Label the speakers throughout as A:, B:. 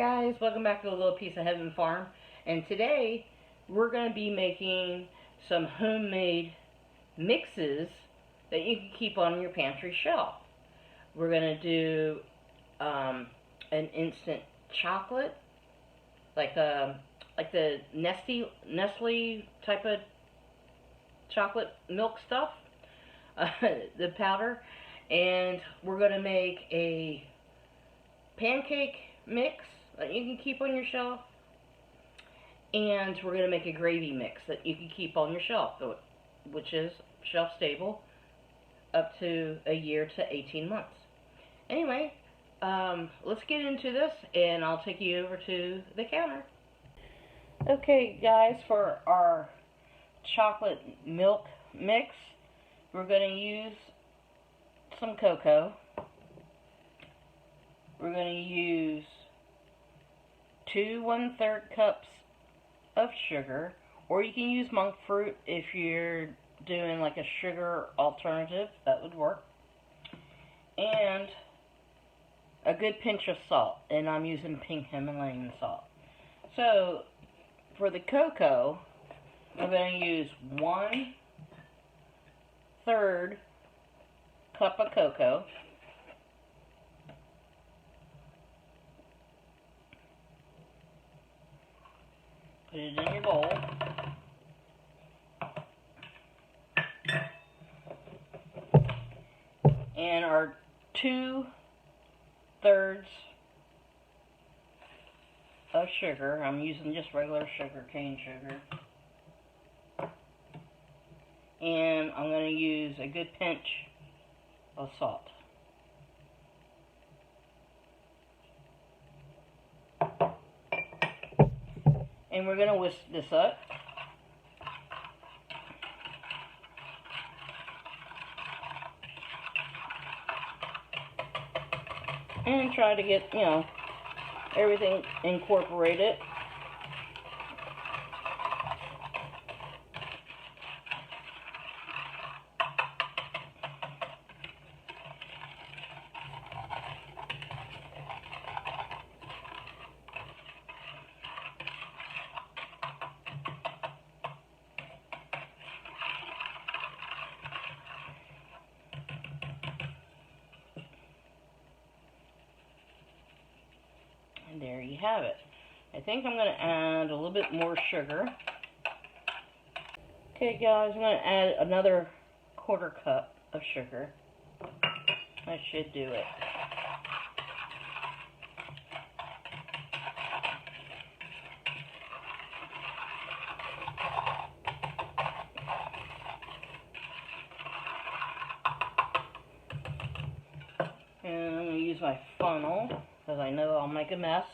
A: guys, welcome back to the Little Piece of Heaven Farm. And today we're going to be making some homemade mixes that you can keep on your pantry shelf. We're going to do an instant chocolate, like the Nestle type of chocolate milk stuff, the powder, and we're going to make a pancake mix that you can keep on your shelf, and we're going to make a gravy mix that you can keep on your shelf, which is shelf stable up to a year to 18 months. Anyway, let's get into this, and I'll take you over to the counter. Okay guys, for our chocolate milk mix, we're going to use some cocoa. We're going to use 2 1/3 cups of sugar, or you can use monk fruit if you're doing like a sugar alternative, that would work. And a good pinch of salt, and I'm using pink Himalayan salt. So for the cocoa, I'm going to use 1/3 cup of cocoa. Put it in your bowl. And our 2/3 of sugar. I'm using just regular sugar, cane sugar. And I'm going to use a good pinch of salt. And we're going to whisk this up. And try to get, everything incorporated. And there you have it. I think I'm going to add a little bit more sugar. Okay guys, I'm going to add another 1/4 cup of sugar. That should do it. And I'm going to use my funnel, because I know I'll make a mess.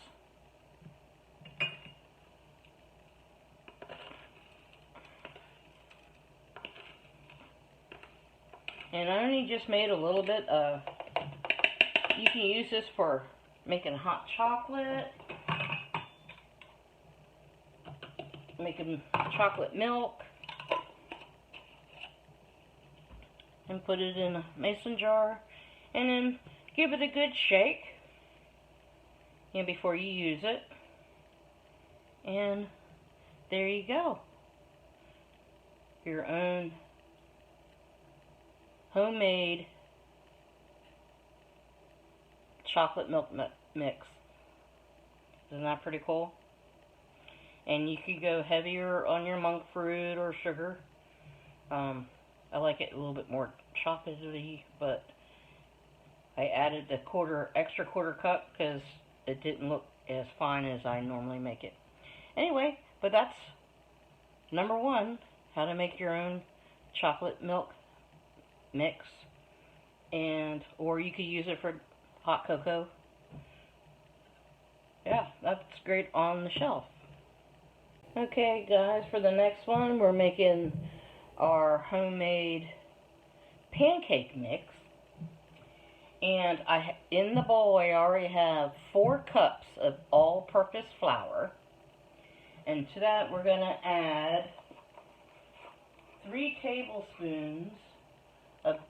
A: And I only just made a little bit of, you can use this for making hot chocolate, making chocolate milk, and put it in a mason jar, and then give it a good shake before you use it. And there you go. Your own homemade chocolate milk mix. Isn't that pretty cool? And you could go heavier on your monk fruit or sugar. I like it a little bit more chocolatey, but I added the extra 1/4 cup because it didn't look as fine as I normally make it. Anyway, but that's number 1, how to make your own chocolate milk mix, or you could use it for hot cocoa. Yeah, that's great on the shelf. Okay guys, for the next one, we're making our homemade pancake mix. And in the bowl I already have 4 cups of all-purpose flour. And to that we're going to add 3 tablespoons of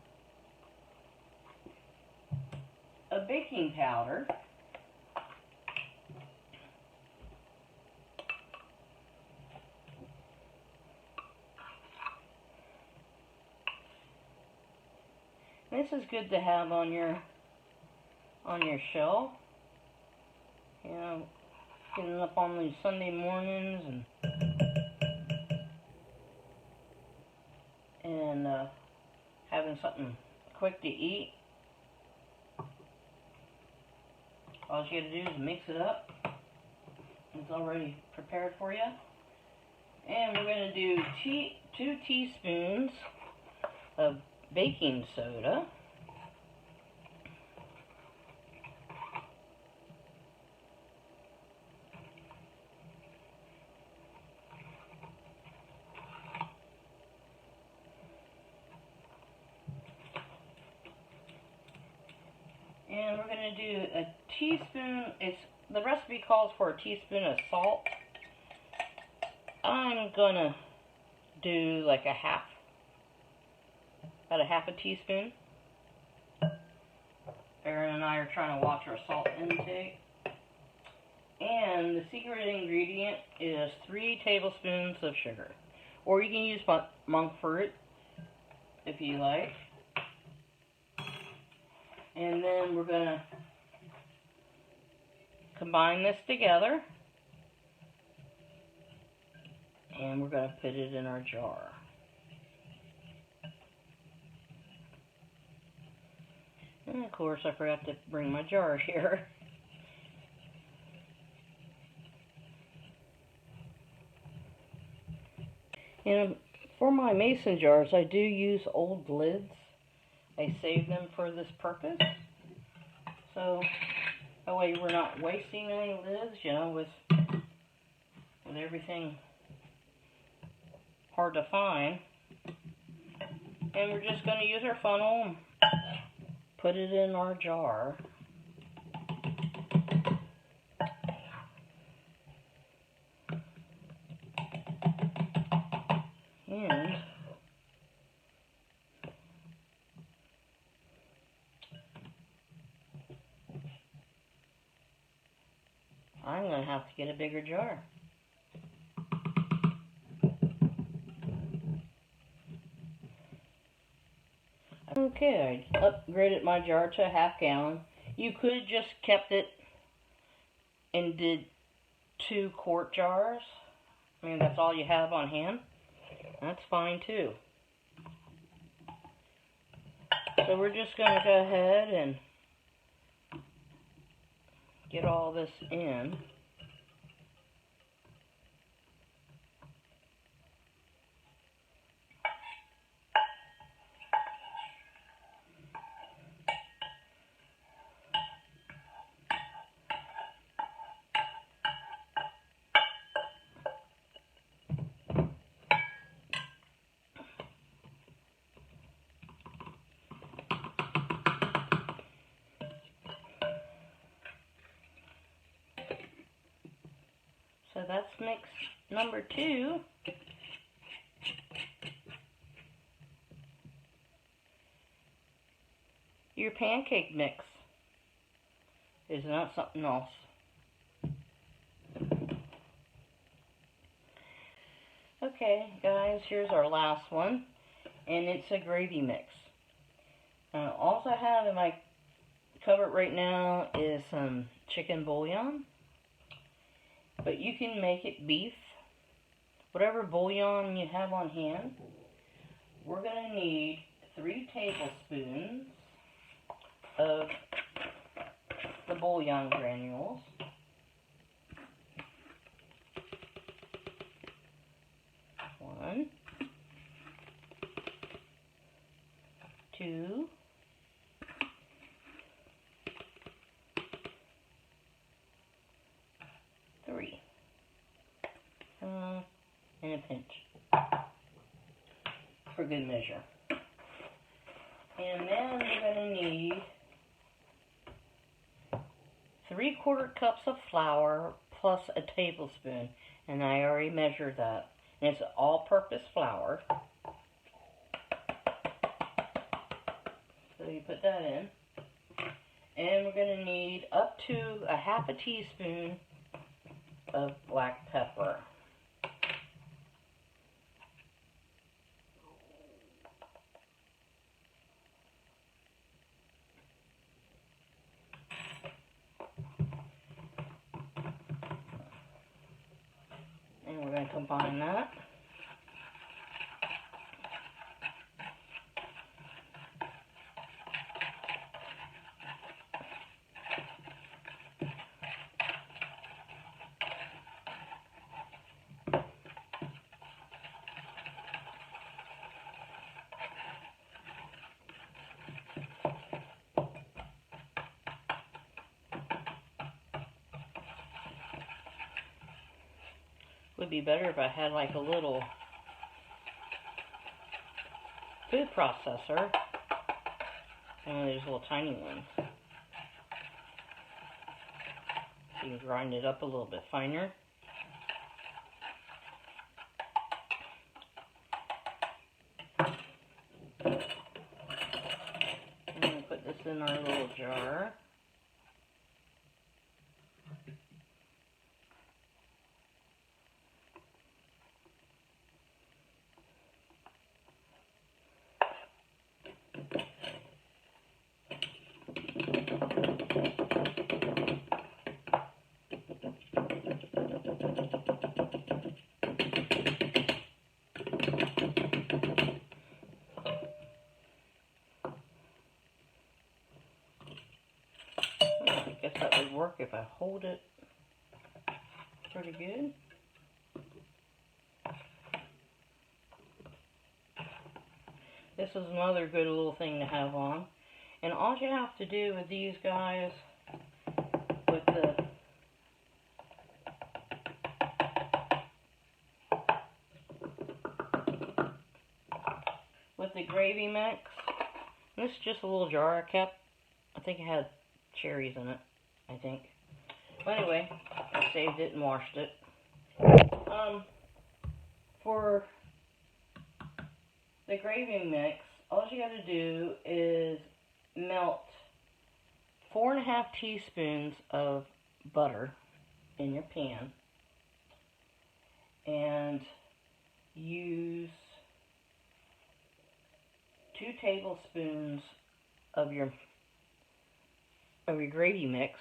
A: baking powder, This is good to have on your shelf. You know, getting up on these Sunday mornings and having something quick to eat. All you gotta do is mix it up. It's already prepared for you. And we're gonna do 2 teaspoons of baking soda. And we're going to do a teaspoon, the recipe calls for a teaspoon of salt. I'm going to do like about a half a teaspoon. Erin and I are trying to watch our salt intake. And the secret ingredient is 3 tablespoons of sugar. Or you can use monk fruit if you like. And then we're going to combine this together. And we're going to put it in our jar. And of course I forgot to bring my jar here. And for my mason jars I do use old lids. I save them for this purpose. So that way we're not wasting any lids, you know, with everything hard to find. And we're just going to use our funnel and put it in our jar. And I'm going to have to get a bigger jar. Okay, I upgraded my jar to a ½ gallon. You could just kept it and did 2 quart jars. I mean, that's all you have on hand. That's fine too. So we're just going to go ahead and get all this in. So that's mix number 2. Your pancake mix is not something else. Okay, guys, here's our last one, and it's a gravy mix. All I have in my cupboard right now is some chicken bouillon. But you can make it beef, whatever bouillon you have on hand. We're going to need 3 tablespoons of the bouillon granules. 1, 2, 3, and a pinch for good measure. And then we're going to need 3/4 cups of flour plus a tablespoon, and I already measured that. And it's all-purpose flour. So you put that in. And we're going to need up to a ½ teaspoon of black pepper. combine that. Would be better if I had like a little food processor. One of those little tiny ones. So you can grind it up a little bit finer. I'm going to put this in our little jar. I guess that would work if I hold it pretty good. This is another good little thing to have on. And all you have to do with these guys, with the gravy mix, this is just a little jar I kept. I think it had cherries in it, I think. But anyway, I saved it and washed it. For the gravy mix, all you gotta do is melt 4.5 teaspoons of butter in your pan and use 2 tablespoons of your gravy mix.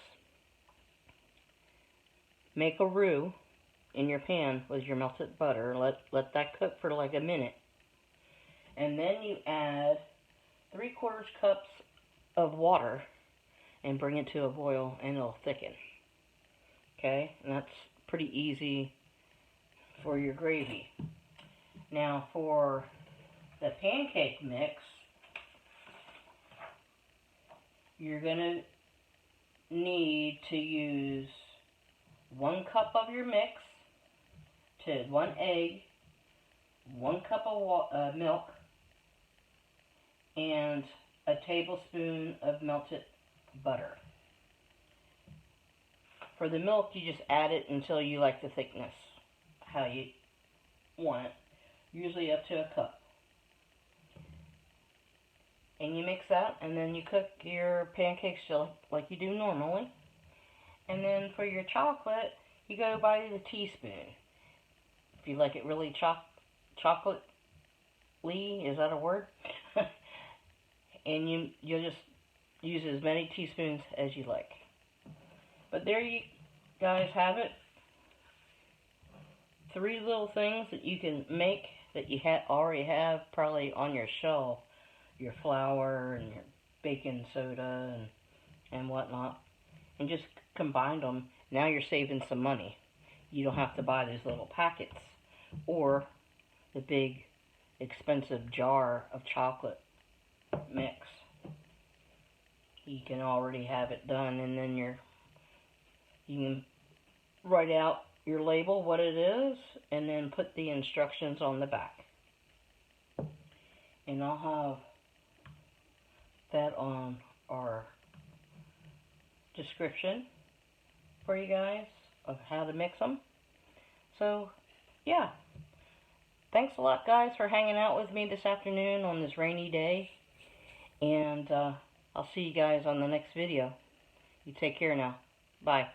A: Make a roux in your pan with your melted butter. Let that cook for like a minute. And then you add 3/4 cups of water and bring it to a boil and it'll thicken. Okay? And that's pretty easy for your gravy. Now for the pancake mix, you're going to need to use 1 cup of your mix to 1 egg, 1 cup of milk, and a tablespoon of melted butter. For the milk, you just add it until you like the thickness, how you want it, usually up to a cup. And you mix that, and then you cook your pancakes just like you do normally. And then for your chocolate, you go by the teaspoon. If you like it really chocolate-y, is that a word? And you'll just use as many teaspoons as you like. But there you guys have it. 3 little things that you can make that you already have probably on your shelf. Your flour and your baking soda and whatnot. And just combine them. Now you're saving some money. You don't have to buy those little packets or the big expensive jar of chocolate mix. You can already have it done, and then you can write out your label, what it is, and then put the instructions on the back. And I'll have that on our description for you guys of how to mix them. So, yeah. Thanks a lot, guys, for hanging out with me this afternoon on this rainy day. And I'll see you guys on the next video. You take care now. Bye.